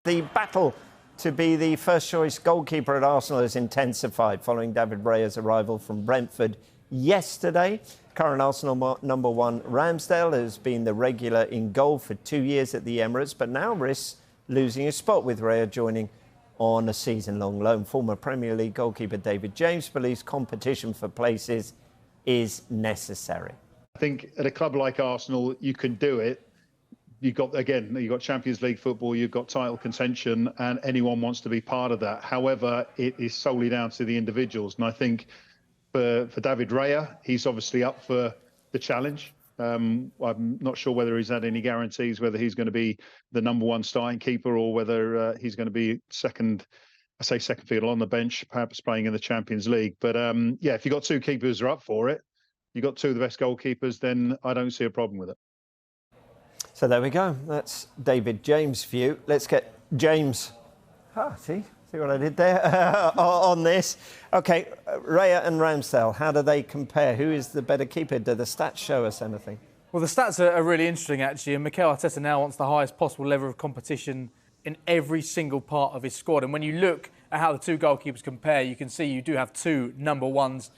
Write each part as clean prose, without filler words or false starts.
The battle to be the first-choice goalkeeper at Arsenal has intensified following David Raya's arrival from Brentford yesterday. Current Arsenal number one Ramsdale has been the regular in goal for 2 years at the Emirates, but now risks losing his spot with Raya joining on a season-long loan. Former Premier League goalkeeper David James believes competition for places is necessary. I think at a club like Arsenal, you can do it. You've got Champions League football, you've got title contention, and anyone wants to be part of that. However, it is solely down to the individuals. And I think for David Raya, he's obviously up for the challenge. I'm not sure whether he's had any guarantees, whether he's going to be the number one starting keeper or whether he's going to be second fiddle on the bench, perhaps playing in the Champions League. But yeah, if you've got two keepers who are up for it, you've got two of the best goalkeepers, then I don't see a problem with it. So there we go. That's David James' view. Let's get James. See what I did there on this. OK, Raya and Ramsdale, how do they compare? Who is the better keeper? Do the stats show us anything? Well, the stats are really interesting, actually. And Mikel Arteta now wants the highest possible level of competition in every single part of his squad. And when you look at how the two goalkeepers compare, you can see you do have two number ones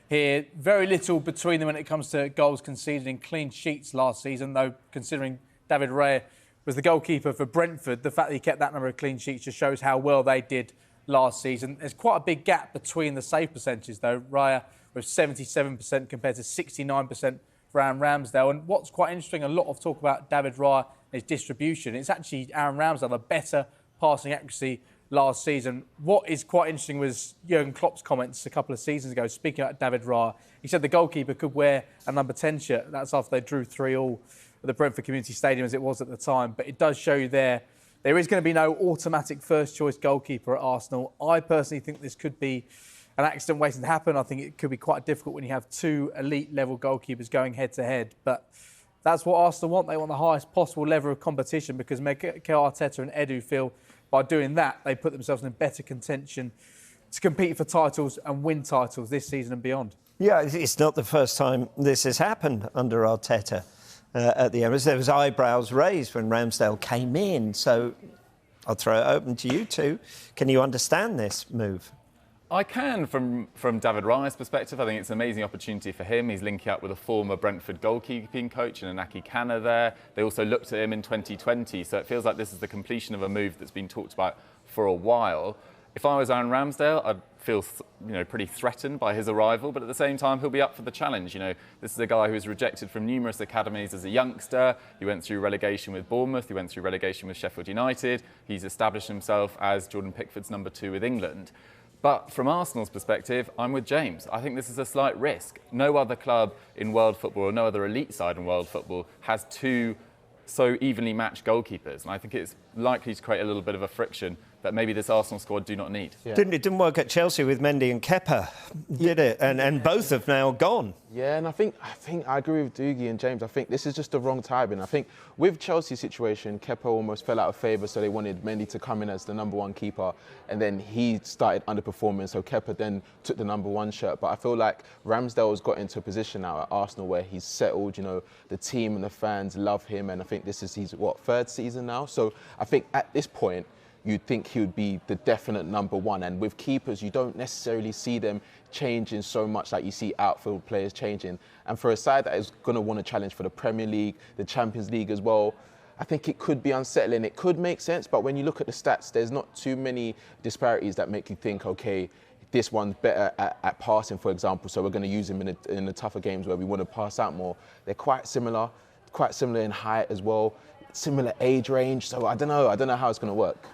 here. Very little between them when it comes to goals conceded and clean sheets last season, though, considering David Raya was the goalkeeper for Brentford, the fact that he kept that number of clean sheets just shows how well they did last season. There's quite a big gap between the save percentages, though. Raya was 77% compared to 69% for Aaron Ramsdale. And what's quite interesting, a lot of talk about David Raya and his distribution. It's actually Aaron Ramsdale, a better passing accuracy last season. What is quite interesting was Jurgen Klopp's comments a couple of seasons ago, speaking about David Raya. He said the goalkeeper could wear a number 10 shirt. That's after they drew 3-3 at the Brentford Community Stadium, as it was at the time. But it does show you there is going to be no automatic first-choice goalkeeper at Arsenal. I personally think this could be an accident waiting to happen. I think it could be quite difficult when you have two elite-level goalkeepers going head-to-head. But that's what Arsenal want. They want the highest possible level of competition because Mikel Arteta and Edu feel by doing that, they put themselves in better contention to compete for titles and win titles this season and beyond. Yeah, it's not the first time this has happened under Arteta at the Emirates. There was eyebrows raised when Ramsdale came in. So I'll throw it open to you two. Can you understand this move? I can, from David Raya's perspective. I think it's an amazing opportunity for him. He's linking up with a former Brentford goalkeeping coach and Inaki Kana there. They also looked at him in 2020, so it feels like this is the completion of a move that's been talked about for a while. If I was Aaron Ramsdale, I'd feel pretty threatened by his arrival, but at the same time, he'll be up for the challenge. This is a guy who was rejected from numerous academies as a youngster. He went through relegation with Bournemouth. He went through relegation with Sheffield United. He's established himself as Jordan Pickford's number 2 with England. But from Arsenal's perspective, I'm with James. I think this is a slight risk. No other club in world football, or no other elite side in world football, has two so evenly matched goalkeepers. And I think it's likely to create a little bit of a friction that maybe this Arsenal squad do not need. Yeah. It didn't work at Chelsea with Mendy and Kepa, did it? And both have now gone. Yeah, and I think I agree with Dougie and James. I think this is just the wrong timing. I think with Chelsea's situation, Kepa almost fell out of favour, so they wanted Mendy to come in as the number one keeper, and then he started underperforming, so Kepa then took the number one shirt. But I feel like Ramsdale's got into a position now at Arsenal where he's settled. The team and the fans love him, and I think this is his third season now. So I think at this point, you'd think he would be the definite number one. And with keepers, you don't necessarily see them changing so much like you see outfield players changing. And for a side that is going to want to challenge for the Premier League, the Champions League as well, I think it could be unsettling. It could make sense, but when you look at the stats, there's not too many disparities that make you think, OK, this one's better at passing, for example, so we're going to use him in the tougher games where we want to pass out more. They're quite similar in height as well, similar age range, so I don't know how it's going to work.